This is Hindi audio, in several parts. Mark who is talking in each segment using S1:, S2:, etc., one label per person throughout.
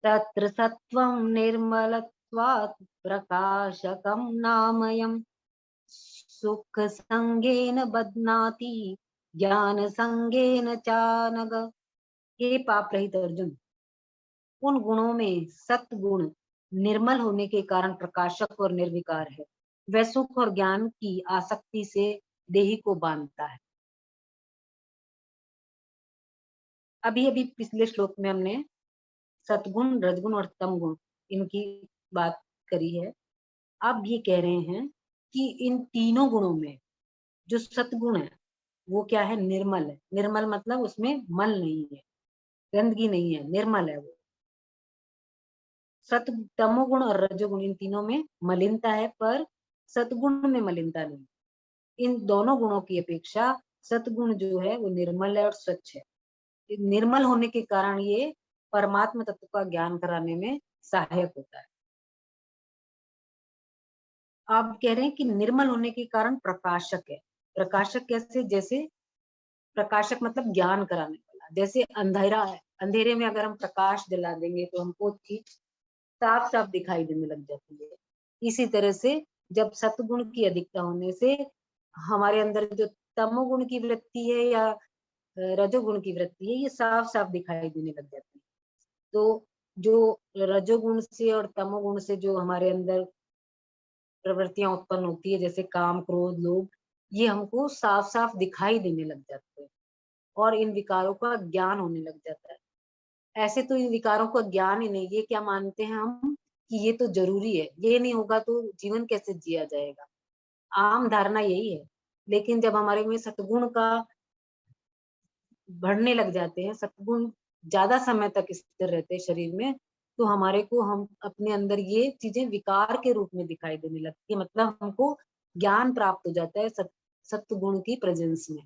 S1: तत्र सत्त्वं निर्मलत्वात् प्रकाशकं नामयम् सुखसंगेन बध्नाति ज्ञान संगेन चानग। हे पाप रहित अर्जुन, उन गुणों में सत्गुण निर्मल होने के कारण प्रकाशक और निर्विकार है। वह सुख और ज्ञान की आसक्ति से देही को बांधता है। अभी अभी पिछले श्लोक में हमने सतगुण, रजगुण और तमगुण इनकी बात करी है। अब ये कह रहे हैं कि इन तीनों गुणों में जो सतगुण है वो क्या है? निर्मल है। निर्मल मतलब उसमें मल नहीं है, गंदगी नहीं है, निर्मल है वो। सत तमोगुण और रजोगुण इन तीनों में मलिनता है, पर सतगुण में मलिनता नहीं। इन दोनों गुणों की अपेक्षा सतगुण जो है वो निर्मल है और स्वच्छ है। निर्मल होने के कारण ये परमात्मा तत्व का ज्ञान कराने में सहायक होता है। आप कह रहे हैं कि निर्मल होने के कारण प्रकाशक है। प्रकाशक कैसे? जैसे प्रकाशक मतलब ज्ञान कराने वाला। जैसे अंधेरा है, अंधेरे में अगर हम प्रकाश जला देंगे तो हमको चीज साफ साफ दिखाई देने लग जाती है। इसी तरह से जब सतगुण की अधिकता होने से हमारे अंदर जो तमोगुण की वृत्ति है या रजोगुण की वृत्ति है, ये साफ साफ दिखाई देने लग जाती है। तो जो रजोगुण से और तमोगुण से जो हमारे अंदर प्रवृत्तियां उत्पन्न होती है, जैसे काम, क्रोध, लोभ, ये हमको साफ साफ दिखाई देने लग जाते हैं और इन विकारों का ज्ञान होने लग जाता है। ऐसे तो इन विकारों का ज्ञान ही नहीं, ये क्या मानते हैं हम कि ये तो जरूरी है, ये नहीं होगा तो जीवन कैसे जिया जाएगा। आम धारणा यही है। लेकिन जब हमारे में सतगुण का बढ़ने लग जाते हैं, सतगुण ज्यादा समय तक स्थिर रहते हैं शरीर में, तो हमारे को हम अपने अंदर ये चीजें विकार के रूप में दिखाई देने लगती है। मतलब हमको ज्ञान प्राप्त हो जाता है सत्गुण की प्रेजेंस में।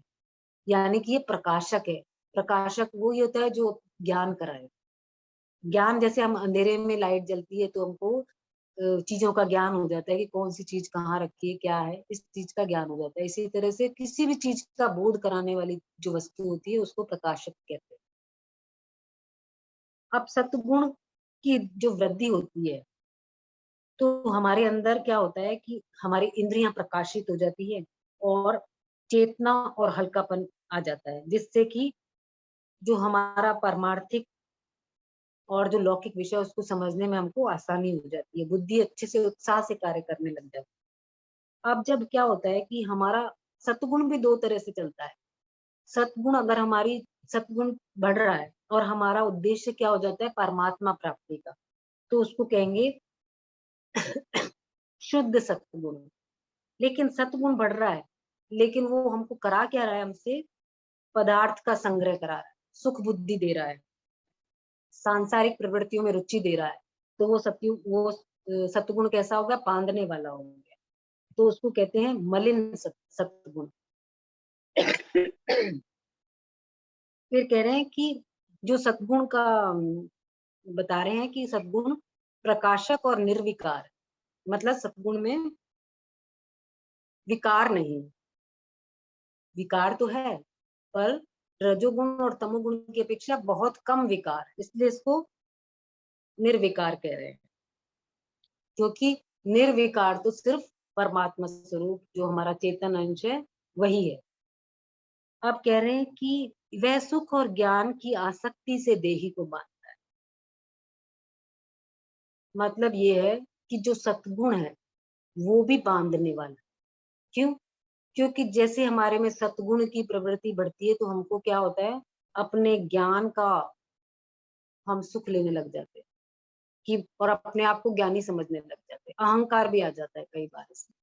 S1: यानी कि ये प्रकाशक है। प्रकाशक वो ही होता है जो ज्ञान कराए। ज्ञान जैसे हम अंधेरे में लाइट जलती है तो हमको चीजों का ज्ञान हो जाता है कि कौन सी चीज कहाँ रखी है, क्या है, इस चीज का ज्ञान हो जाता है। इसी तरह से किसी भी चीज का बोध कराने वाली जो वस्तु होती है उसको प्रकाशक कहते हैं। अब सत्गुण की जो वृद्धि होती है तो हमारे अंदर क्या होता है कि हमारी इंद्रियां प्रकाशित हो जाती है और चेतना और हल्कापन आ जाता है, जिससे कि जो हमारा परमार्थिक और जो लौकिक विषय उसको समझने में हमको आसानी हो जाती है। बुद्धि अच्छे से उत्साह से कार्य करने लग जाती है। अब जब क्या होता है कि हमारा सतगुण भी दो तरह से चलता है। सतगुण अगर हमारी सतगुण बढ़ रहा है और हमारा उद्देश्य क्या हो जाता है? परमात्मा प्राप्ति का, तो उसको कहेंगे शुद्ध सतगुण। लेकिन सतगुण बढ़ रहा है, लेकिन वो हमको करा क्या रहा है? हमसे पदार्थ का संग्रह करा रहा है, सुख बुद्धि दे रहा है, सांसारिक प्रवृत्तियों में रुचि दे रहा है। तो वो सतगुण कैसा होगा? बांधने वाला हो गया। तो उसको कहते हैं मलिन सतगुण। फिर कह रहे हैं कि जो सतगुण का बता रहे हैं कि सतगुण प्रकाशक और निर्विकार, मतलब सतगुण में विकार नहीं। विकार तो है, पर रजोगुण और तमोगुण की अपेक्षा बहुत कम विकार, इसलिए इसको निर्विकार कह रहे हैं। क्योंकि निर्विकार तो सिर्फ परमात्मा स्वरूप जो हमारा चेतन अंश है वही है। अब कह रहे हैं कि वह सुख और ज्ञान की आसक्ति से देही को बांधता है। मतलब ये है कि जो सतगुण है वो भी बांधने वाला। क्यों? क्योंकि जैसे हमारे में सतगुण की प्रवृत्ति बढ़ती है तो हमको क्या होता है? अपने ज्ञान का हम सुख लेने लग जाते हैं कि और अपने आप को ज्ञानी समझने लग जाते हैं। अहंकार भी आ जाता है कई बार इसमें।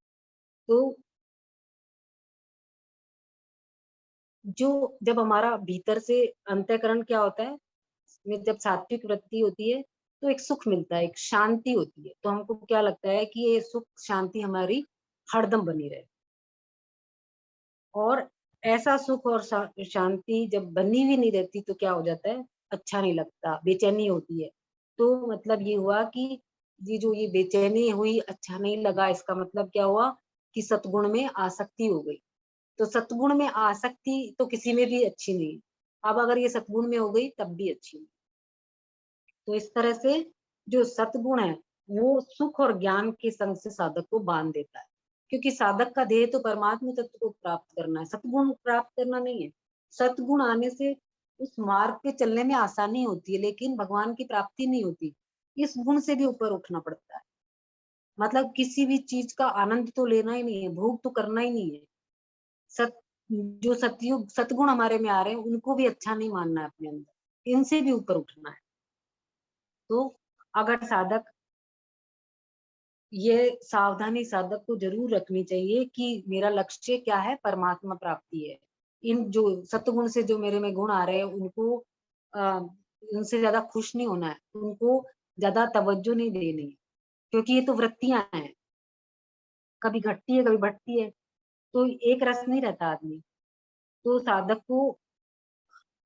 S1: तो जो जब हमारा भीतर से अंतःकरण क्या होता है, में जब सात्विक वृत्ति होती है तो एक सुख मिलता है, एक शांति होती है। तो हमको क्या लगता है कि ये सुख शांति हमारी हरदम बनी रहे। और ऐसा सुख और शांति जब बनी हुई नहीं रहती तो क्या हो जाता है? अच्छा नहीं लगता, बेचैनी होती है। तो मतलब ये हुआ कि ये बेचैनी हुई, अच्छा नहीं लगा, इसका मतलब क्या हुआ कि सतगुण में आसक्ति हो गई। तो सतगुण में आसक्ति तो किसी में भी अच्छी नहीं है। अब अगर ये सतगुण में हो गई तब भी अच्छी नहीं। तो इस तरह से जो सतगुण है वो सुख और ज्ञान के संग से साधक को बांध देता है, क्योंकि साधक का ध्येय तो परमात्मा तत्व को प्राप्त करना है, सतगुण प्राप्त करना नहीं है। सतगुण आने से उस मार्ग पे चलने में आसानी होती है, लेकिन भगवान की प्राप्ति नहीं होती। इस गुण से भी ऊपर उठना पड़ता है। मतलब किसी भी चीज का आनंद तो लेना ही नहीं है, भोग तो करना ही नहीं है। सत जो सतयुग सतगुण हमारे में आ रहे हैं उनको भी अच्छा नहीं मानना है अपने अंदर, इनसे भी ऊपर उठना है। तो अगर साधक ये सावधानी साधक को जरूर रखनी चाहिए कि मेरा लक्ष्य क्या है, परमात्मा प्राप्ति है। इन जो सतगुण से जो मेरे में गुण आ रहे हैं उनको उनसे ज्यादा खुश नहीं होना है, उनको ज्यादा तवज्जो नहीं देनी, क्योंकि ये तो वृत्तियां हैं, कभी घटती है कभी बढ़ती है, तो एक रस नहीं रहता आदमी। तो साधक को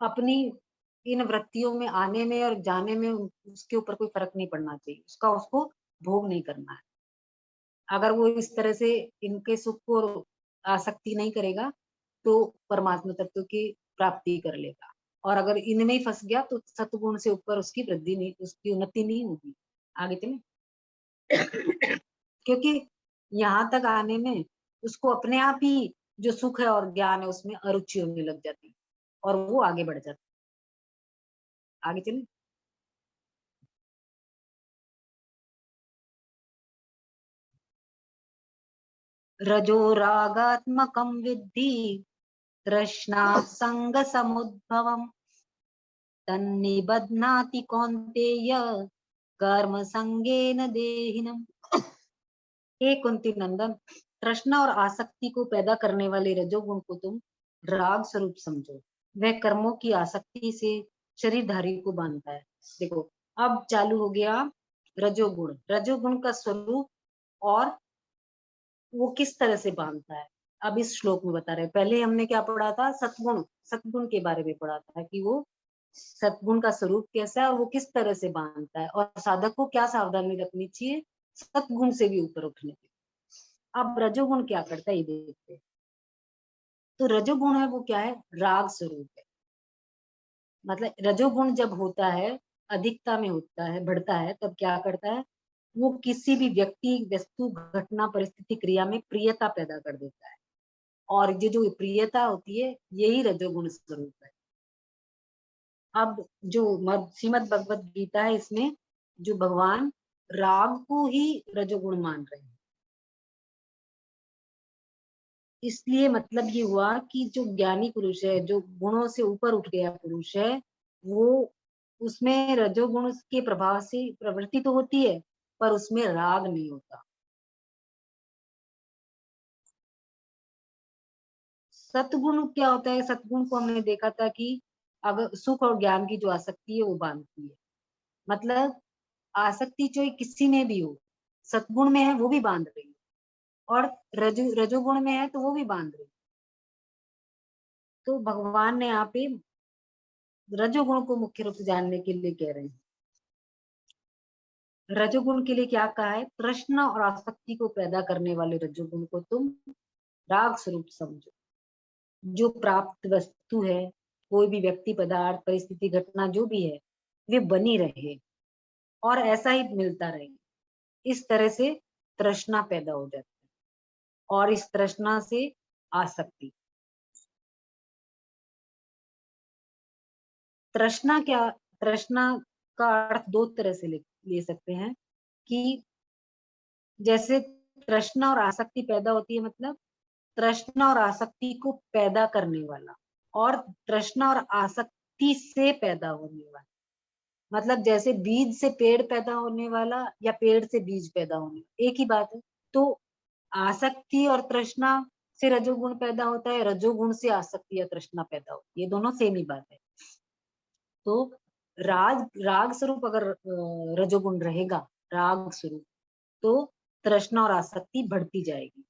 S1: अपनी इन वृत्तियों में आने में और जाने में उसके ऊपर कोई फर्क नहीं पड़ना चाहिए, उसका उसको भोग नहीं करना है। अगर वो इस तरह से इनके सुख को आसक्ति नहीं करेगा तो परमात्मा तत्व की प्राप्ति कर लेगा, और अगर इनमें ही फंस गया तो सतगुण से ऊपर उसकी वृद्धि नहीं, उसकी उन्नति नहीं होगी आगे चले। क्योंकि यहाँ तक आने में उसको अपने आप ही जो सुख है और ज्ञान है उसमें अरुचि होने लग जाती है और वो आगे बढ़ जाता है। आगे चले। रजो रागात्मकं विद्धि तृष्णा संग समुद्भवम् तन्निबध्नाति कौन्तेय कर्म संगेन देहिनम्। हे कुंती नंदन, तृष्णा और आसक्ति को पैदा करने वाले रजोगुण को तुम राग स्वरूप समझो। वह कर्मों की आसक्ति से शरीरधारी को बांधता है। देखो अब चालू हो गया रजोगुण, रजोगुण का स्वरूप और वो किस तरह से बांधता है। अब इस श्लोक में बता रहे हैं। पहले हमने क्या पढ़ा था, सतगुण, सतगुण के बारे में पढ़ा था कि वो सतगुण का स्वरूप कैसा है और वो किस तरह से बांधता है, और साधक को क्या सावधानी रखनी चाहिए सतगुण से भी ऊपर उठने के। अब रजोगुण क्या करता है ये देखते हैं। तो रजोगुण है वो क्या है, राग स्वरूप है। मतलब रजोगुण जब होता है, अधिकता में होता है, बढ़ता है, तब क्या करता है, वो किसी भी व्यक्ति, वस्तु, घटना, परिस्थिति, क्रिया में प्रियता पैदा कर देता है। और ये जो प्रियता होती है यही रजोगुण स्वरूप है। अब जो श्रीमद् भगवत गीता है इसमें जो भगवान राग को ही रजोगुण मान रहे हैं। इसलिए मतलब ये हुआ कि जो ज्ञानी पुरुष है, जो गुणों से ऊपर उठ गया पुरुष है, वो उसमें रजोगुण के प्रभाव से प्रवृत्ति तो होती है पर उसमें राग नहीं होता। सतगुण क्या होता है, सतगुण को हमने देखा था कि अगर सुख और ज्ञान की जो आसक्ति है वो बांधती है। मतलब आसक्ति चाहे किसी में भी हो, सतगुण में है वो भी बांध रही है, और रजोगुण में है तो वो भी बांध रही है। तो भगवान ने यहाँ पे रजोगुण को मुख्य रूप से जानने के लिए कह रहे हैं। रजोगुण के लिए क्या कहा है, तृष्णा और आसक्ति को पैदा करने वाले रजोगुण को तुम राग स्वरूप समझो। जो प्राप्त वस्तु है, कोई भी व्यक्ति, पदार्थ, परिस्थिति, घटना जो भी है, वे बनी रहे और ऐसा ही मिलता रहे, इस तरह से तृष्णा पैदा हो जाती है, और इस तृष्णा से आसक्ति। तृष्णा क्या, तृष्णा का अर्थ दो तरह से ले सकते हैं कि जैसे तृष्णा और आसक्ति पैदा होती है, मतलब तृष्णा और आसक्ति को पैदा करने वाला, और तृष्णा और आसक्ति से पैदा होने वाला। मतलब जैसे बीज से पेड़ पैदा होने वाला या पेड़ से बीज पैदा होने वाला, एक ही बात है। तो आसक्ति और तृष्णा से रजोगुण पैदा होता है, रजोगुण से आसक्ति या तृष्णा पैदा होती है, ये दोनों सेम ही बात है। तो राग राग स्वरूप अगर रजोगुण रहेगा, राग स्वरूप, तो तृष्णा और आसक्ति बढ़ती जाएगी,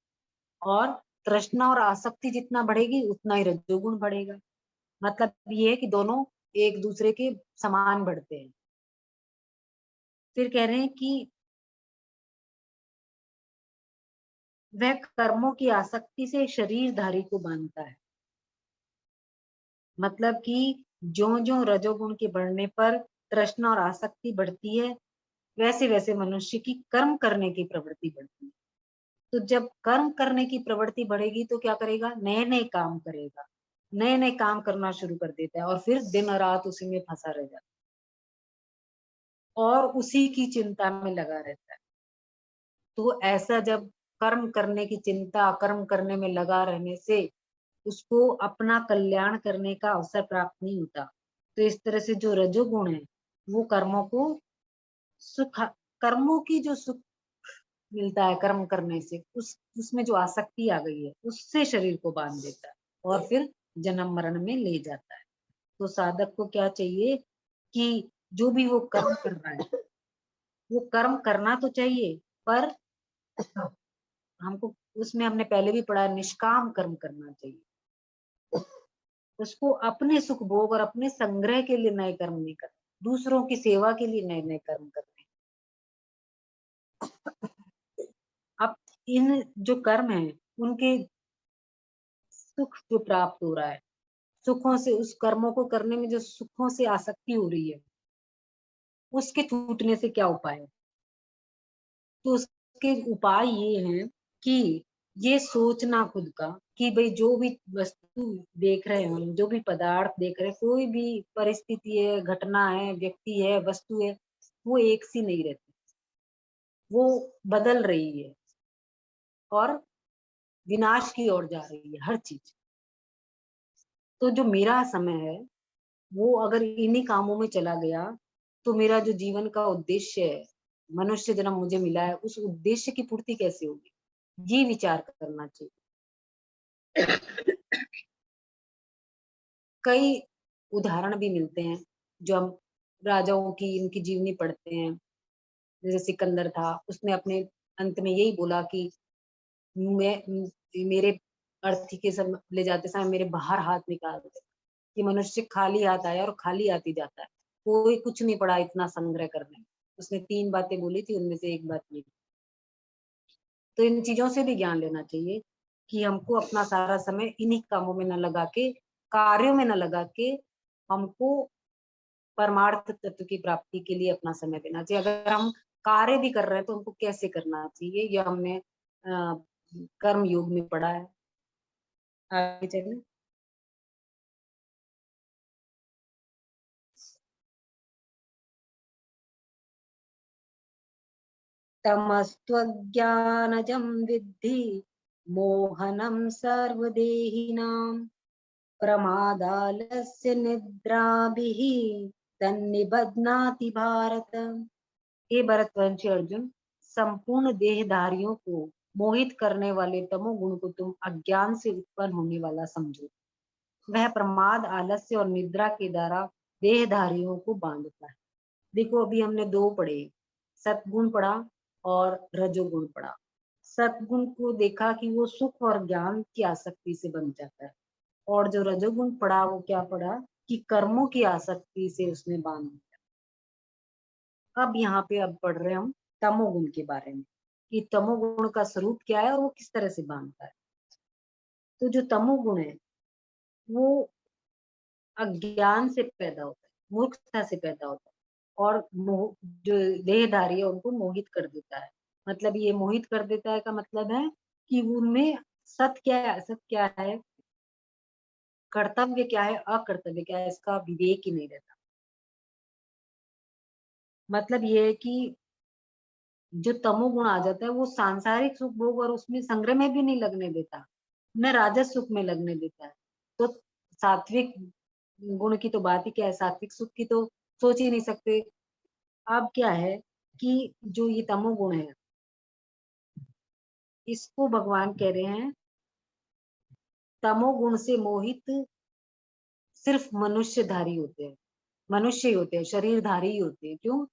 S1: और तृष्णा और आसक्ति जितना बढ़ेगी उतना ही रजोगुण बढ़ेगा। मतलब ये है कि दोनों एक दूसरे के समान बढ़ते हैं। फिर कह रहे हैं कि वह कर्मों की आसक्ति से शरीरधारी को बांधता है। मतलब कि जो जो रजोगुण के बढ़ने पर तृष्णा और आसक्ति बढ़ती है, वैसे वैसे मनुष्य की कर्म करने की प्रवृत्ति बढ़ती है। तो जब कर्म करने की प्रवृत्ति बढ़ेगी तो क्या करेगा, नए नए काम करेगा, नए नए काम करना शुरू कर देता है और फिर दिन और रात उसी में फंसा रह जाता है और उसी की चिंता में लगा रहता है। तो ऐसा जब कर्म करने की चिंता, कर्म करने में लगा रहने से उसको अपना कल्याण करने का अवसर प्राप्त नहीं होता। तो इस तरह से जो रजोगुण है वो कर्मों को सुख, कर्मों की जो सुख मिलता है कर्म करने से, उसमें जो आसक्ति आ गई है उससे शरीर को बांध देता है और फिर जन्म मरण में ले जाता है। तो साधक को क्या चाहिए कि जो भी वो कर्म कर रहा है वो कर्म करना तो चाहिए, पर हमको उसमें हमने पहले भी पढ़ा निष्काम कर्म करना चाहिए। उसको अपने सुख भोग और अपने संग्रह के लिए नए कर्म नहीं करने, दूसरों की सेवा के लिए नए नए कर्म करने। अब इन जो कर्म है उनके सुख जो प्राप्त हो रहा है, सुखों से, उस कर्मों को करने में जो सुखों से आसक्ति हो रही है उसके छूटने से क्या उपाय है? तो उसके उपाय ये हैं कि ये सोचना खुद का कि भाई जो भी वस्तु देख रहे हैं हम, जो भी पदार्थ देख रहे हैं, कोई भी परिस्थिति है, घटना है, व्यक्ति है, वस्तु है, वो एक सी नहीं रहती, वो बदल रही है और विनाश की ओर जा रही है हर चीज। तो जो मेरा समय है वो अगर इन्हीं कामों में चला गया तो मेरा जो जीवन का उद्देश्य है, मनुष्य जन्म मुझे मिला है, उस उद्देश्य की पूर्ति कैसे होगी, ये विचार करना चाहिए। कई उदाहरण भी मिलते हैं जो हम राजाओं की इनकी जीवनी पढ़ते हैं। जैसे सिकंदर था, उसने अपने अंत में यही बोला कि मैं मेरे अर्थी के सब ले जाते समय मेरे बाहर हाथ निकाल दे, कि मनुष्य खाली हाथ आया और खाली हाथ ही जाता है, कोई कुछ नहीं पड़ा इतना संग्रह करने में। उसने 3 बातें बोली थी, उनमें से एक बात ये। तो इन चीजों से भी ज्ञान लेना चाहिए कि हमको अपना सारा समय इन्हीं कामों में न लगा के, कार्यों में न लगा के, हमको परमार्थ तत्व की प्राप्ति के लिए अपना समय देना चाहिए। अगर हम कार्य भी कर रहे हैं तो हमको कैसे करना चाहिए, यह हमने कर्म योग में पढ़ा है। आगे चलिए। तमस्त्वज्ञानजं विद्धि मोहनं सर्वदेहिनां प्रमादालस्य निद्राभिः तन्निबध्नाति भारत। हे भरतवंशी अर्जुन, संपूर्ण देहधारियों को मोहित करने वाले तमोगुण को तुम अज्ञान से उत्पन्न होने वाला समझो। वह प्रमाद, आलस्य और निद्रा के द्वारा देहधारियों को बांधता है। देखो अभी हमने 2 पढ़े, सतगुण पढ़ा और रजोगुण पढ़ा। सतगुण को देखा कि वो सुख और ज्ञान की आसक्ति से बन जाता है, और जो रजोगुण पढ़ा वो क्या पढ़ा कि कर्मों की आसक्ति से उसने बांध दिया। अब यहाँ पे अब पढ़ रहे हैं हम तमोगुण के बारे में कि तमोगुण का स्वरूप क्या है और वो किस तरह से बांधता है। तो जो तमोगुण है वो अज्ञान से पैदा होता है, मूर्खता से पैदा होता है, और जो देहधारी है उनको मोहित कर देता है। मतलब ये मोहित कर देता है का मतलब है कि उनमें सत्य क्या है, असत क्या है, कर्तव्य क्या है, अकर्तव्य क्या है, इसका विवेक ही नहीं रहता। मतलब ये है कि जो तमोगुण आ जाता है वो सांसारिक सुख भोग और उसमें संग्रह में भी नहीं लगने देता, न राजस सुख में लगने देता है। तो सात्विक गुण की तो बात ही क्या है, सात्विक सुख की तो सोच ही नहीं सकते। अब क्या है कि जो ये तमोगुण है इसको भगवान कह रहे हैं तमोगुण से मोहित सिर्फ मनुष्यधारी होते हैं, मनुष्य ही होते हैं, शरीरधारी ही होते हैं। क्यों?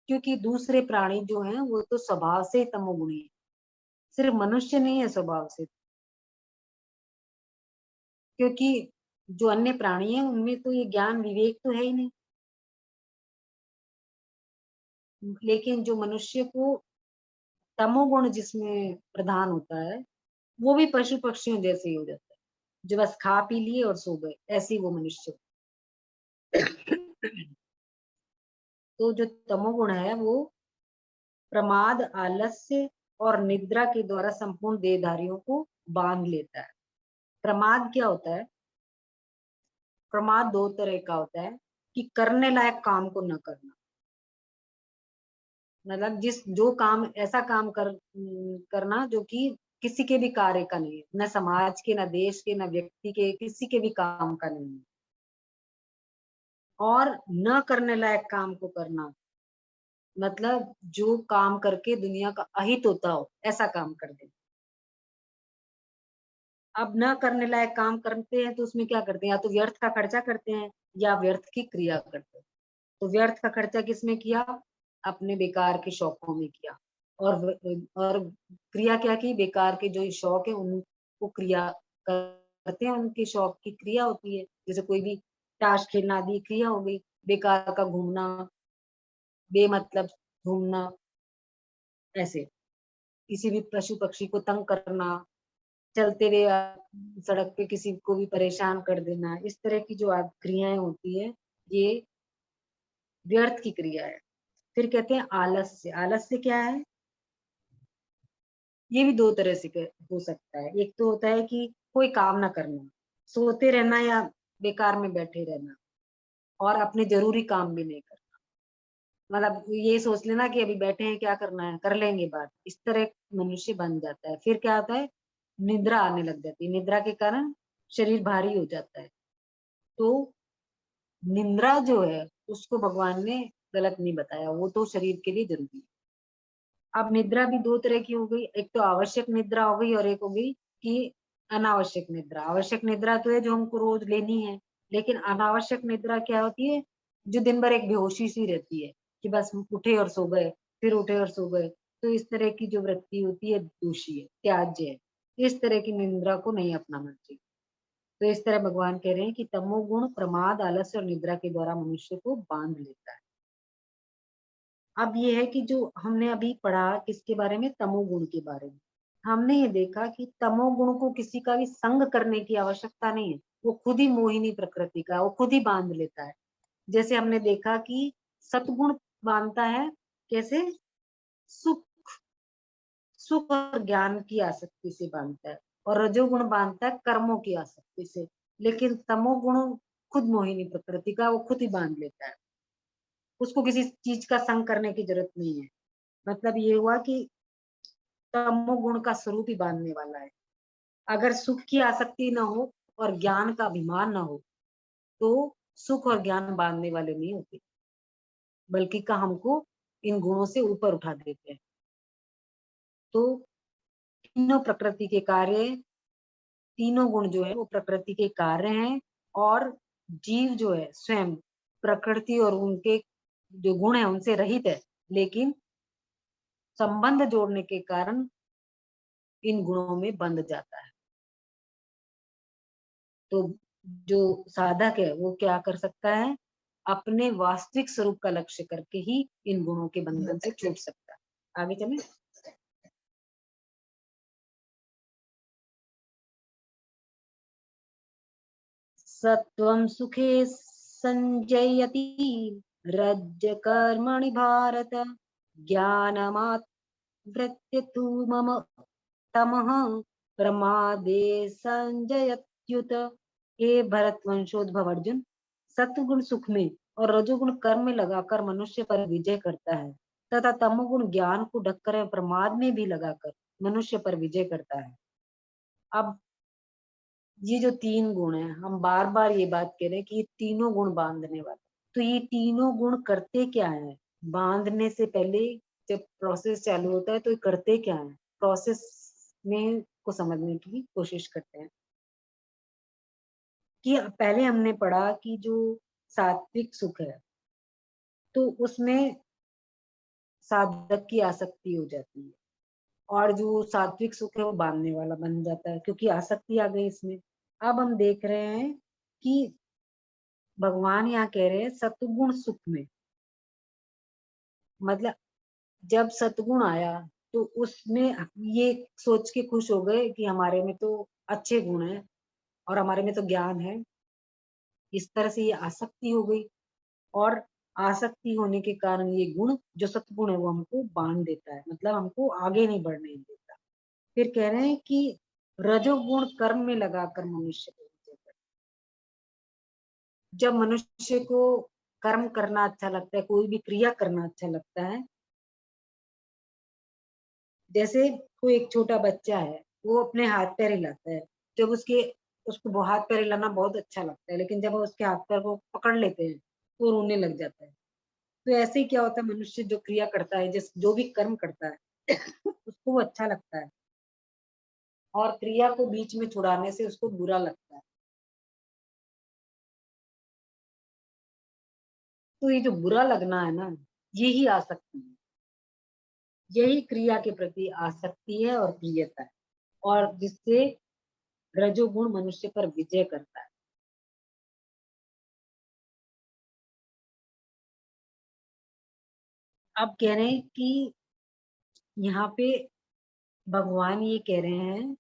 S1: क्योंकि दूसरे प्राणी जो हैं वो तो स्वभाव से तमोगुणी है, सिर्फ मनुष्य नहीं है स्वभाव से। क्योंकि जो अन्य प्राणी है उनमें तो ये ज्ञान विवेक तो है ही नहीं, लेकिन जो मनुष्य को तमोगुण जिसमें प्रधान होता है वो भी पशु पक्षियों जैसे ही हो जाता है, जो बस खा पी लिए और सो गए, ऐसे ही वो मनुष्य। तो जो तमोगुण है वो प्रमाद, आलस्य और निद्रा के द्वारा संपूर्ण देहधारियों को बांध लेता है। प्रमाद क्या होता है? प्रमाद दो तरह का होता है कि करने लायक काम को न करना, मतलब जो काम, ऐसा काम करना जो कि किसी के भी कार्य का नहीं है, न समाज के, न देश के, न व्यक्ति के, किसी के भी काम का नहीं है। और न करने लायक काम को करना मतलब जो काम करके दुनिया का अहित होता हो, ऐसा काम कर दे। अब न करने लायक काम करते हैं तो उसमें क्या करते हैं, या तो व्यर्थ का खर्चा करते हैं या व्यर्थ की क्रिया करते हैं। तो व्यर्थ का खर्चा किसमें किया? अपने बेकार के शौकों में किया। और क्रिया क्या की? बेकार के जो शौक है उनको क्रिया करते हैं, उनके शौक की क्रिया होती है। जैसे कोई भी ताश खेलना आदि क्रिया हो गई। बेकार का घूमना, बेमतलब घूमना, ऐसे किसी भी पशु पक्षी को तंग करना, चलते हुए सड़क पे किसी को भी परेशान कर देना, इस तरह की जो क्रियाएं होती है, ये व्यर्थ की क्रिया है। फिर कहते हैं आलस्य। आलस्य क्या है? ये भी दो तरह से हो सकता है। एक तो होता है कि कोई काम ना करना, सोते रहना या बेकार में बैठे रहना, और अपने जरूरी काम भी नहीं करना। मतलब ये सोच लेना कि अभी बैठे हैं, क्या करना है, कर लेंगे बात, इस तरह मनुष्य बन जाता है। फिर क्या होता है? निद्रा आने लग जाती है। निद्रा के कारण शरीर भारी हो जाता है। तो निद्रा जो है उसको भगवान ने गलत नहीं बताया, वो तो शरीर के लिए जरूरी है। अब निद्रा भी दो तरह की हो गई, एक तो आवश्यक निद्रा हो गई और एक हो गई कि अनावश्यक निद्रा। आवश्यक निद्रा तो है जो हमको रोज लेनी है, लेकिन अनावश्यक निद्रा क्या होती है? जो दिन भर एक बेहोशी सी रहती है कि बस उठे और सो गए, फिर उठे और सो गए। तो इस तरह की जो वृत्ति होती है दोषी है, त्याज्य है। इस तरह की निद्रा को नहीं अपनाना चाहिए। तो इस तरह भगवान कह रहे हैं कि तमोगुण प्रमाद, आलस्य और निद्रा के द्वारा मनुष्य को बांध लेता है। अब ये है कि जो हमने अभी पढ़ा किसके बारे में? तमोगुण के बारे में। हमने ये देखा कि तमोगुण को किसी का भी संग करने की आवश्यकता नहीं है, वो खुद ही मोहिनी प्रकृति का, वो खुद ही बांध लेता है। जैसे हमने देखा कि सतगुण बांधता है, कैसे? सुख, सुख और ज्ञान की आसक्ति से बांधता है, और रजोगुण बांधता है कर्मों की आसक्ति से। लेकिन तमोगुण खुद मोहिनी प्रकृति का, वो खुद ही बांध लेता है, उसको किसी चीज का संग करने की जरूरत नहीं है। मतलब ये हुआ कि तमोगुण का स्वरूप ही बांधने वाला है। अगर सुख की आसक्ति न हो और ज्ञान का अभिमान न हो, तो सुख और ज्ञान बांधने वाले नहीं होते, बल्कि का हमको इन गुणों से ऊपर उठा देते हैं। तो तीनों प्रकृति के कार्य, तीनों गुण जो है वो प्रकृति के कार्य हैं, और जीव जो है स्वयं प्रकृति और उनके जो गुण है उनसे रहित है, लेकिन संबंध जोड़ने के कारण इन गुणों में बंध जाता है। तो जो साधक है वो क्या कर सकता है? अपने वास्तविक स्वरूप का लक्ष्य करके ही इन गुणों के बंधन से छूट सकता है। आगे चले। सत्वं सुखे संजयति रज्ज कर्मणि भारत, ज्ञानमावृत्य तु मम तमः प्रमादे संजयत्युत। हे भरतवंशोद्भव अर्जुन, सत्वगुण सुख में और रजोगुण कर्म में लगाकर मनुष्य पर विजय करता है, तथा तमोगुण ज्ञान को ढककर एवं प्रमाद में भी लगाकर मनुष्य पर विजय करता है। अब ये जो तीन गुण है, हम बार बार ये बात कह रहे हैं कि ये तीनों गुण बांधने वाले। तो ये तीनों गुण करते क्या है? बांधने से पहले जब प्रोसेस चालू होता है तो ये करते क्या है, प्रोसेस में को समझने की कोशिश करते हैं। कि पहले हमने पढ़ा कि जो सात्विक सुख है, तो उसमें साधक की आसक्ति हो जाती है, और जो सात्विक सुख है वो बांधने वाला बन जाता है, क्योंकि आसक्ति आ गई इसमें। अब हम देख रहे हैं कि भगवान यहाँ कह रहे हैं सतगुण सुख में, मतलब जब सतगुण आया तो उसमें ये सोच के खुश हो गए कि हमारे में तो अच्छे गुण हैं और हमारे में तो ज्ञान है। इस तरह से ये आसक्ति हो गई। और आसक्ति होने के कारण ये गुण जो सत्गुण है वो हमको बांध देता है, मतलब हमको आगे नहीं बढ़ने देता। फिर कह रहे हैं कि रजोगुण कर्म में लगाकर मनुष्य को विजय करता है। जब मनुष्य को कर्म करना अच्छा लगता है, कोई भी क्रिया करना अच्छा लगता है, जैसे कोई एक छोटा बच्चा है, वो अपने हाथ पैर हिलाता है, जब उसको हाथ पैर हिलाना बहुत अच्छा लगता है, लेकिन जब वो उसके हाथ पैर को पकड़ लेते हैं तो रोने लग जाता है। तो ऐसे ही क्या होता है, मनुष्य जो क्रिया करता है, जो भी कर्म करता है उसको वो अच्छा लगता है, और क्रिया को बीच में छुड़ाने से उसको बुरा लगता है। तो ये जो बुरा लगना है ना, यही आसक्ति है, यही क्रिया के प्रति आसक्ति है और प्रियता है, और जिससे रजोगुण मनुष्य पर विजय करता है। अब कह रहे हैं कि यहाँ पे भगवान ये कह रहे हैं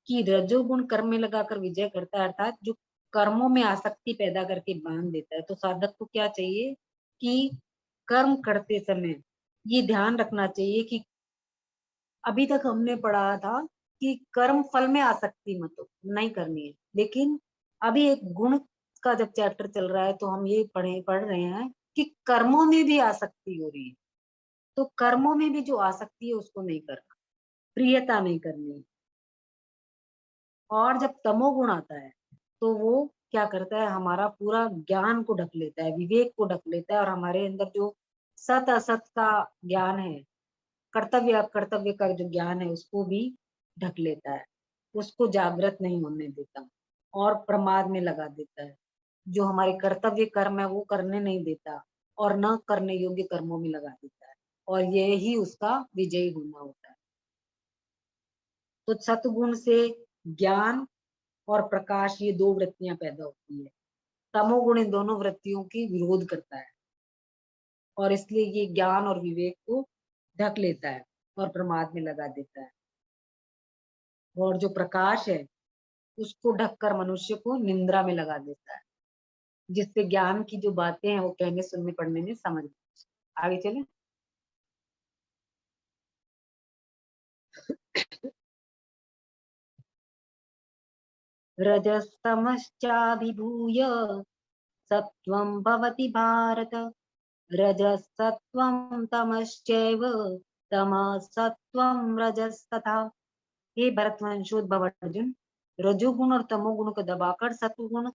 S1: कि रजोगुण कर्म में लगाकर विजय करता है, अर्थात जो कर्मों में आसक्ति पैदा करके बांध देता है। तो साधक को क्या चाहिए कि कर्म करते समय ये ध्यान रखना चाहिए कि अभी तक हमने पढ़ा था कि कर्म फल में आसक्ति मत हो, नहीं करनी है, लेकिन अभी एक गुण का जब चैप्टर चल रहा है तो हम ये पढ़ रहे हैं कि कर्मों में भी आसक्ति हो रही है। तो कर्मों में भी जो आसक्ति है उसको नहीं करना, प्रियता नहीं करनी है। और जब तमोगुण आता है तो वो क्या करता है, हमारा पूरा ज्ञान को ढक लेता है, विवेक को ढक लेता है, और हमारे अंदर जो सत असत का ज्ञान है, कर्तव्य अकर्तव्य का जो ज्ञान है उसको भी ढक लेता है, उसको जागृत नहीं होने देता और प्रमाद में लगा देता है। जो हमारे कर्तव्य कर्म है वो करने नहीं देता और न करने योग्य कर्मों में लगा देता है, और यही उसका विजयी होना होता है। तो सतगुण से ज्ञान और प्रकाश, ये दो वृत्तियां पैदा होती है। तमोगुण इन दोनों वृत्तियों की विरोध करता है, और इसलिए ये ज्ञान और विवेक को ढक लेता है और प्रमाद में लगा देता है। और जो प्रकाश है उसको ढककर मनुष्य को निंद्रा में लगा देता है, जिससे ज्ञान की जो बातें हैं वो कहने सुनने पढ़ने में समझ। आगे चले। रजस्तमश्चाभिभूय सत्वं भवति भारत, रजसत्वं तमश्चैव तमः सत्वं रजस्तथा। हे भरतवंशोद्भव अर्जुन, रजोगुण और तमोगुण को दबाकर सतगुण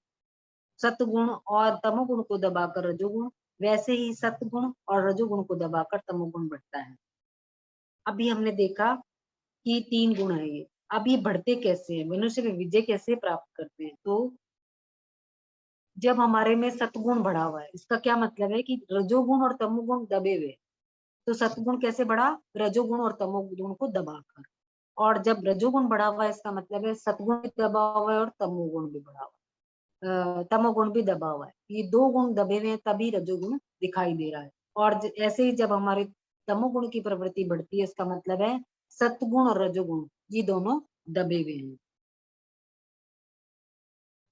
S1: और तमोगुण को दबाकर रजोगुण, वैसे ही सतगुण और रजोगुण को दबाकर तमोगुण बढ़ता है। अभी हमने देखा कि तीन गुण है ये। अब ये बढ़ते कैसे हैं, मनुष्य में विजय कैसे प्राप्त करते हैं? तो जब हमारे में सतगुण बढ़ा हुआ है, इसका क्या मतलब है कि रजोगुण और तमोगुण दबे हुए। तो सतगुण कैसे बढ़ा? रजोगुण और तमोगुण को दबाकर। और जब रजोगुण बढ़ा हुआ है, इसका मतलब है सतगुण भी दबा हुआ है और तमोगुण भी बढ़ा हुआ है, तमोगुण भी दबा हुआ है। ये दो गुण दबे हुए हैं, तभी रजोगुण दिखाई दे रहा है। और ऐसे ही जब हमारे तमोगुण की प्रवृत्ति बढ़ती है, इसका मतलब है सतगुण और रजोगुण ये दोनों दबे हुए हैं।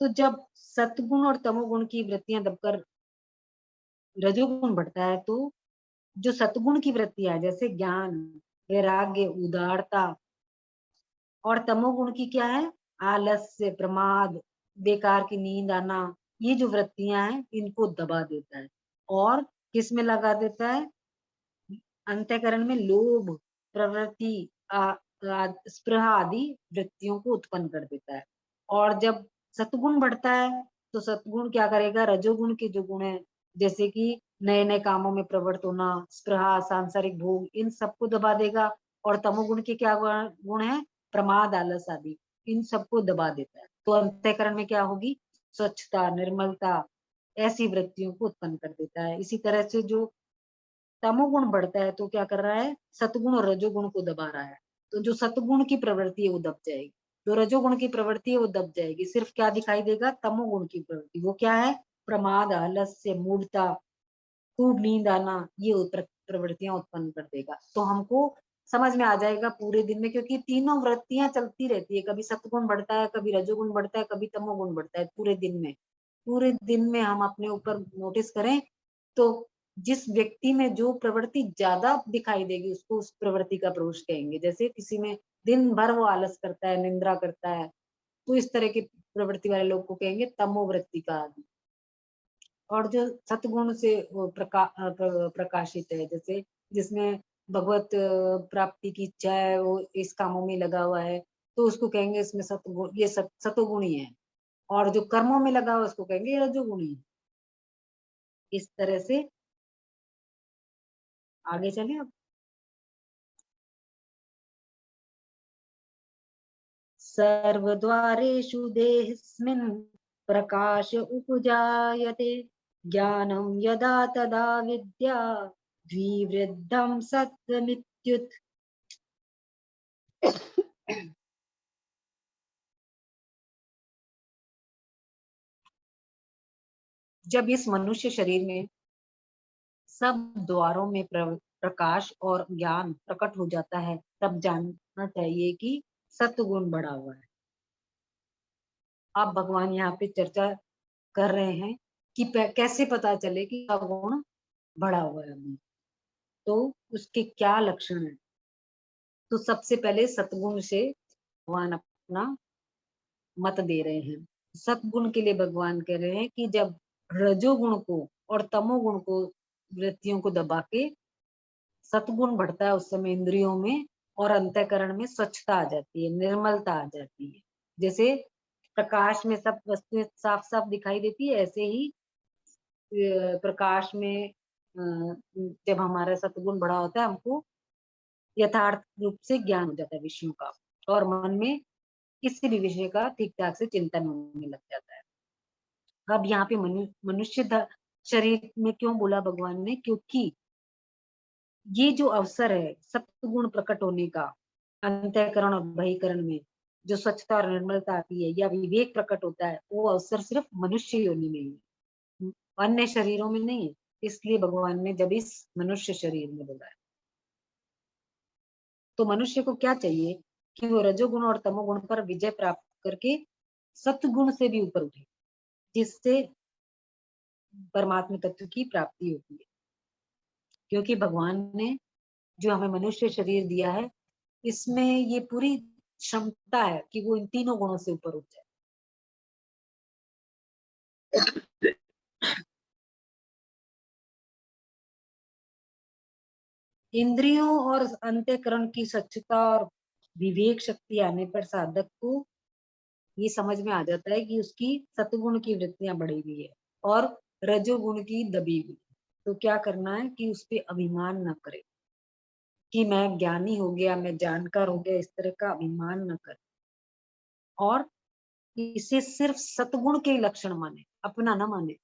S1: तो जब सतगुण और तमोगुण की वृत्तियां दबकर रजोगुण बढ़ता है, तो जो सतगुण की वृत्तियां जैसे ज्ञान, वैराग्य, उदारता, और तमोगुण की क्या है? आलस्य, प्रमाद, बेकार की नींद आना, ये जो वृत्तियां हैं इनको दबा देता है। और किस में लगा देता है? अंतःकरण में लोभ, प्रवृत्ति, स्पृहा आदि वृत्तियों को उत्पन्न कर देता है। और जब सतगुण बढ़ता है तो सतगुण क्या करेगा? रजोगुण के जो गुण है, जैसे कि नए नए कामों में प्रवृत्त होना, स्पृहा, सांसारिक भोग, इन सबको दबा देगा। और तमोगुण के क्या गुण है? प्रमाद, आलस आदि, इन सबको दबा देता है। तो अंतःकरण में क्या होगी? स्वच्छता, निर्मलता, ऐसी वृत्तियों को उत्पन्न कर देता है। इसी तरह से जो तमोगुण बढ़ता है तो क्या कर रहा है? सतगुण और रजोगुण को दबा रहा है। तो जो सतगुण की प्रवृत्ति है वो दब जाएगी, जो रजोगुण की प्रवृत्ति है वो दब जाएगी। सिर्फ क्या दिखाई देगा? तमोगुण की प्रवृत्ति। वो क्या है? प्रमाद, आलस्य, मूढ़ता, खूब नींद आना, ये प्रवृत्तियां उत्पन्न कर देगा। तो हमको समझ में आ जाएगा पूरे दिन में, क्योंकि तीनों वृत्तियां चलती रहती है, कभी सतगुण बढ़ता है, कभी रजोगुण बढ़ता है, कभी तमोगुण बढ़ता है पूरे दिन में। पूरे दिन में हम अपने ऊपर नोटिस करें तो जिस व्यक्ति में जो प्रवृत्ति ज्यादा दिखाई देगी उसको उस प्रवृत्ति का पुरुष कहेंगे। जैसे किसी में दिन भर वो आलस करता है, निंद्रा करता है, तो इस तरह की प्रवृत्ति वाले लोग को कहेंगे तमोवृत्ति का आदमी। और जो सतगुण से वो प्रकाशित है, जैसे जिसमें भगवत प्राप्ति की इच्छा है, वो इस कामों में लगा हुआ है, तो उसको कहेंगे इसमें सतगुण, ये सतोगुणी है। और जो कर्मों में लगा हुआ उसको कहेंगे ये रजोगुणी है। इस तरह से आगे चले अब। सर्वद्वारेषु देहिस्मिन् प्रकाश उपजायते, ज्ञानं यदा तदा विद्या द्विवृद्धं सत्त्वमित्युत। जब इस मनुष्य शरीर में सब द्वारों में प्रकाश और ज्ञान प्रकट हो जाता है, तब जानना चाहिए कि सत्वगुण बढ़ा हुआ है। अब भगवान यहाँ पे चर्चा कर रहे हैं कि कैसे पता चले कि गुण बढ़ा हुआ है हमें, तो उसके क्या लक्षण है। तो सबसे पहले सतगुण से भगवान अपना मत दे रहे हैं। सतगुण के लिए भगवान कह रहे हैं कि जब रजोगुण को और तमोगुण को, वृत्तियों को दबा के सतगुण बढ़ता है, उस समय इंद्रियों में और अंतःकरण में स्वच्छता आ जाती है, निर्मलता आ जाती है। जैसे प्रकाश में सब वस्तुएं साफ साफ दिखाई देती है, ऐसे ही प्रकाश में जब हमारा सतगुण बड़ा होता है, हमको यथार्थ रूप से ज्ञान हो जाता है विषयों का, और मन में किसी भी विषय का ठीक ठाक से चिंतन होने लग जाता है। अब यहाँ पे मनुष्य शरीर में क्यों बोला भगवान ने, क्योंकि ये जो अवसर है सत्गुण प्रकट होने का, अंतःकरण और बहिकरण में जो स्वच्छता और निर्मलता आती है या विवेक प्रकट होता है, वो अवसर सिर्फ मनुष्य योनि में ही है, अन्य शरीरों में नहीं है। इसलिए भगवान ने जब इस मनुष्य शरीर में बोला है, तो मनुष्य को क्या चाहिए कि वो रजोगुण और तमोगुण पर विजय प्राप्त करके सत्गुण से भी ऊपर उठे, जिससे परमात्मा तत्व की प्राप्ति होती है। क्योंकि भगवान ने जो हमें मनुष्य शरीर दिया है, इसमें ये पूरी क्षमता है कि वो इन तीनों गुणों से ऊपर उठ जाए। इंद्रियों और अंतःकरण की स्वच्छता और विवेक शक्ति आने पर साधक को ये समझ में आ जाता है कि उसकी सतगुण की वृत्तियां बढ़ी हुई है और रजोगुण की दबी हुई। तो क्या करना है कि उस पे अभिमान न करे कि मैं ज्ञानी हो गया, मैं जानकार हो गया, इस तरह का अभिमान न करे, और इसे सिर्फ सतगुण के लक्षण माने, अपना न माने।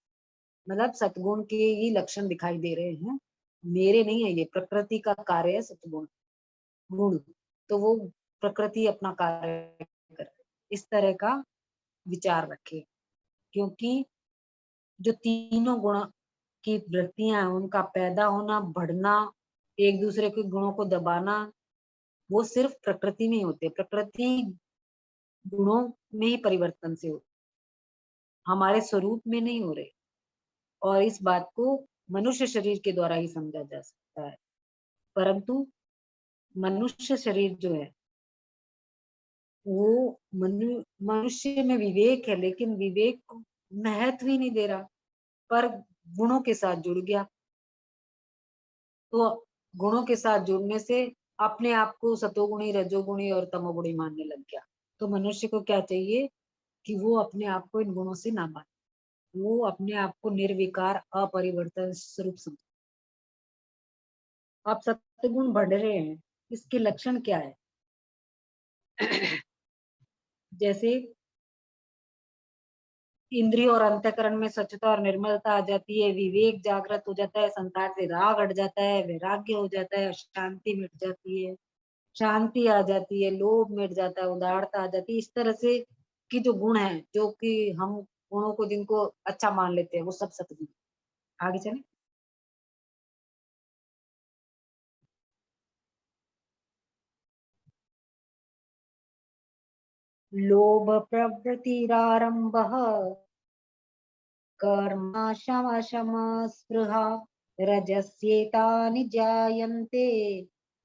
S1: मतलब सतगुण के ही लक्षण दिखाई दे रहे हैं, मेरे नहीं है, ये प्रकृति का कार्य है सतगुण गुण, तो वो प्रकृति अपना कार्य करे, इस तरह का विचार रखे। क्योंकि जो तीनों गुण की वृत्तियां हैं, उनका पैदा होना, बढ़ना, एक दूसरे के गुणों को दबाना, वो सिर्फ प्रकृति में ही होते, प्रकृति गुणों में ही परिवर्तन से होते, हमारे स्वरूप में नहीं हो रहे। और इस बात को मनुष्य शरीर के द्वारा ही समझा जा सकता है। परंतु मनुष्य शरीर जो है वो मनुष्य में विवेक है, लेकिन विवेक को महत्व ही नहीं दे रहा, पर गुणों के साथ जुड़ गया। तो गुणों के साथ जुड़ने से अपने आप को सतोगुणी, रजोगुणी और तमोगुणी मानने लग गया। तो मनुष्य को क्या चाहिए कि वो अपने आप को इन गुणों से ना माने, वो अपने आप को निर्विकार अपरिवर्तन स्वरूप समझे। आप सत्गुण बढ़ रहे हैं, इसके लक्षण क्या है? जैसे इंद्रिय और अंतःकरण में स्वच्छता और निर्मलता आ जाती है, विवेक जागृत हो जाता है, संसार से राग हट जाता है, वैराग्य हो जाता है, शांति मिट जाती है, शांति आ जाती है, लोभ मिट जाता है, उदारता आ जाती है। इस तरह से की जो गुण है, जो कि हम गुणों को जिनको अच्छा मान लेते हैं, वो सब सतगुण। आगे चले। लोभ प्रवृत्तिरारंभ कर्म शम शम स्पृहा रजस्येतानि जायन्ते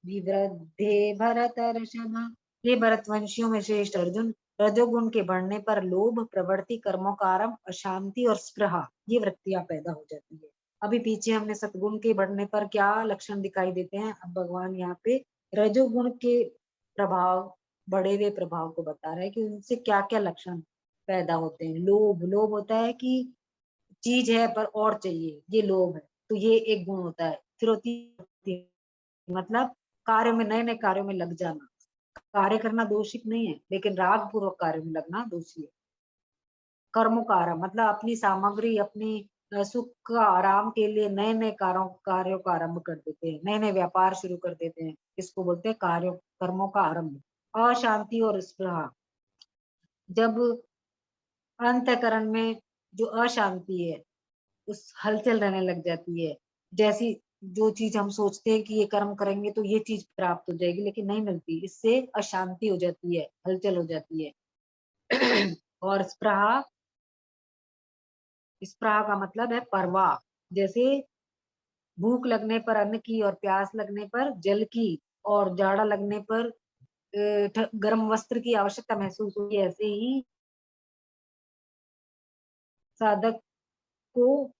S1: विवृद्धे भरतर्षभ। हे भरतवंशियों में श्रेष्ठ अर्जुन, रजोगुण के बढ़ने पर लोभ, प्रवृत्ति, कर्मों का आरंभ, अशांति और स्पृहा, ये वृत्तियां पैदा हो जाती है। अभी पीछे हमने सतगुण के बढ़ने पर क्या लक्षण दिखाई देते हैं, अब भगवान यहाँ पे रजोगुण के प्रभाव, बढ़े हुए प्रभाव को बता रहे हैं कि उनसे क्या क्या लक्षण पैदा होते हैं। लोभ, लोभ होता है कि चीज है पर और चाहिए, ये लोभ है, तो ये एक गुण होता है। फिर होती है मतलब कार्य में, नए नए कार्यों में लग जाना। कार्य करना दोषित नहीं है, लेकिन राग पूर्वक कार्य में लगना दोषी है। कर्मों का आरंभ मतलब अपनी सामग्री, अपनी सुख का आराम के लिए नए नए कार्यों का आरंभ कर देते हैं, नए नए व्यापार शुरू कर देते हैं, इसको बोलते हैं कार्यों, कर्मों का आरंभ। अशांति और स्पृहा, जब अंतःकरण में जो अशांति है, उस हलचल रहने लग जाती है। जैसी जो चीज हम सोचते हैं कि ये कर्म करेंगे तो ये चीज प्राप्त हो जाएगी, लेकिन नहीं मिलती, इससे अशांति हो जाती है, हलचल हो जाती है। और स्पृहा, स्पृहा का मतलब है परवाह। जैसे भूख लगने पर अन्न की और प्यास लगने पर जल की और जाड़ा लगने पर गर्म वस्त्र की आवश्यकता महसूस होगी, ऐसे ही साधक को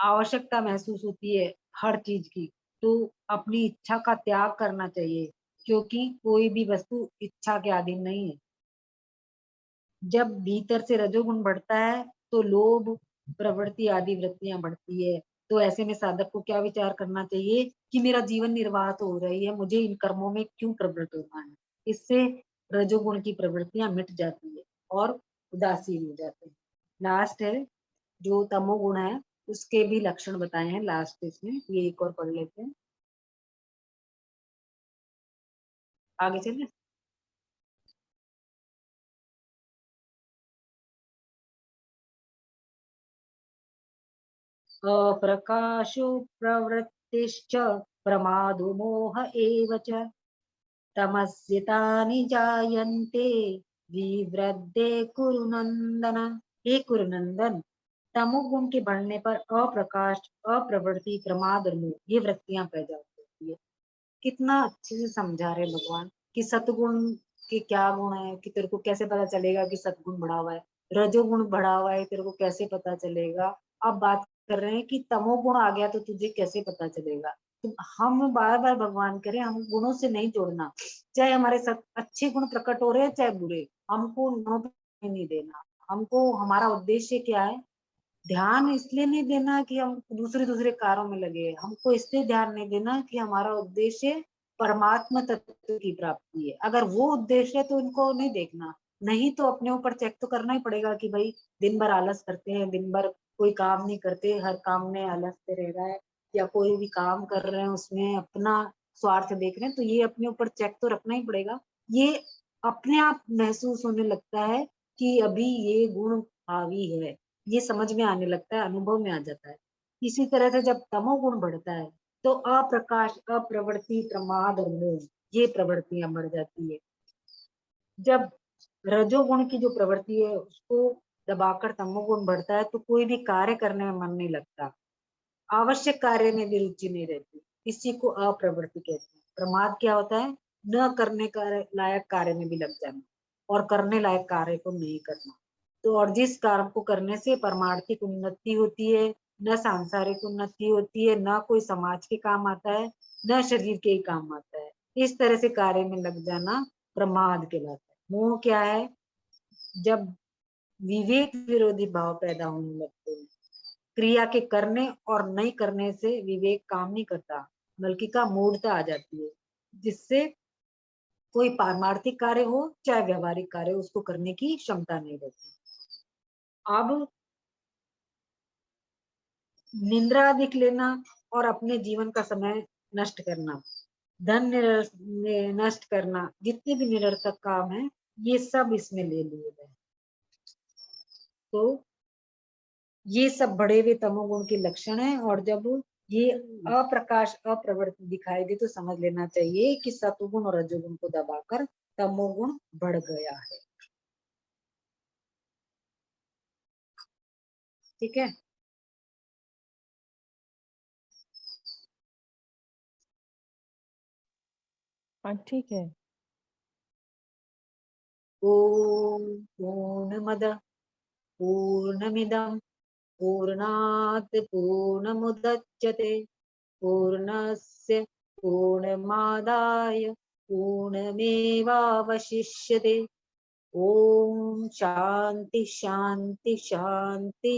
S1: आवश्यकता महसूस होती है हर चीज की, तो अपनी इच्छा का त्याग करना चाहिए, क्योंकि कोई भी वस्तु इच्छा के अधीन नहीं है। जब भीतर से रजोगुण बढ़ता है तो लोभ, प्रवृत्ति आदि वृत्तियां बढ़ती है। तो ऐसे में साधक को क्या विचार करना चाहिए कि मेरा जीवन निर्वाह तो हो रही है, मुझे इन कर्मों में क्यों प्रवृत्त होना है। इससे रजोगुण की प्रवृत्तियां मिट जाती है और उदासीन हो जाते हैं। लास्ट है जो तमोगुण है, उसके भी लक्षण बताए हैं लास्ट इसमें, ये एक और पढ़ लेते हैं, आगे चलिए। अप्रकाशो प्रवृत्तिश्च प्रमादो मोह एव च तमस्यतानि जायन्ते विवृद्धे कुरु नंदन। हे कुरु नंदन, तमोगुण के बढ़ने पर अप्रकाश, अप्रवृत्ति, प्रमाद और मोह, ये वृत्तियां पैदा होती है। कितना अच्छे से समझा रहे भगवान कि सतगुण के क्या गुण है, कि तेरे को कैसे पता चलेगा कि सतगुण बढ़ा हुआ है, रजोगुण बढ़ा हुआ है, तेरे को कैसे पता चलेगा। अब बात कर रहे हैं कि तमोगुण आ गया तो तुझे कैसे पता चलेगा। तो हम बार बार भगवान करें, हम गुणों से नहीं जोड़ना, चाहे हमारे साथ अच्छे गुण प्रकट हो रहे हैं चाहे बुरे, हमको उन गुणों पे नहीं देना। हमको हमारा उद्देश्य क्या है, ध्यान इसलिए नहीं देना कि हम दूसरे दूसरे कार्यों में लगे, हमको इसलिए ध्यान नहीं देना कि हमारा उद्देश्य परमात्मा तत्व की प्राप्ति है। अगर वो उद्देश्य है तो इनको नहीं देखना, नहीं तो अपने ऊपर चेक तो करना ही पड़ेगा कि भाई दिन भर आलस करते हैं, दिन भर कोई काम नहीं करते, हर काम में आलस रह रहा है, या कोई भी काम कर रहे हैं उसमें अपना स्वार्थ देख रहे हैं, तो ये अपने ऊपर चेक तो रखना ही पड़ेगा। ये अपने आप महसूस होने लगता है कि अभी ये गुण हावी है, ये समझ में आने लगता है, अनुभव में आ जाता है। इसी तरह से जब तमोगुण बढ़ता है तो अप्रकाश, अप्रवृत्ति, प्रमाद और मोह, ये प्रवृत्तियां बढ़ जाती है। जब रजोगुण की जो प्रवृत्ति है उसको दबाकर तमोगुण बढ़ता है तो कोई भी कार्य करने में मन नहीं लगता, आवश्यक कार्य में भी रुचि नहीं रहती, इसी को अप्रवृत्ति कहते हैं। प्रमाद क्या होता है, न करने का लायक कार्य में भी लग जाना और करने लायक कार्य को नहीं करना। तो और जिस कार्य को करने से परमार्थिक उन्नति होती है, न सांसारिक उन्नति होती है, न कोई समाज के काम आता है, न शरीर के ही काम आता है, इस तरह से कार्य में लग जाना प्रमाद कहलाता है। मोह क्या है, जब विवेक विरोधी भाव पैदा होने लगते हैं, क्रिया के करने और नहीं करने से विवेक काम नहीं करता, बल्कि का मूर्छा आ जाती है, जिससे कोई पारमार्थिक कार्य हो चाहे व्यवहारिक कार्य हो, उसको करने की क्षमता नहीं रहती। अब निंद्रा अधिक लेना और अपने जीवन का समय नष्ट करना, धन नष्ट करना, जितने भी निरर्थक काम है, ये सब इसमें ले लिए गए। तो ये सब बढ़े हुए तमोगुण के लक्षण है, और जब ये अप्रकाश, अप्रवृत्ति दिखाई दे तो समझ लेना चाहिए कि सतुगुण और रजोगुण को दबाकर तमोगुण बढ़ गया है। ठीक है।
S2: हाँ ठीक है।
S1: ओम पूर्णमद पूर्णमिदं पूर्णात् पूर्णमुदच्यते पूर्णस्य पूर्णमादाय पूर्णमेवावशिष्यते। ओम शांति शांति शांति।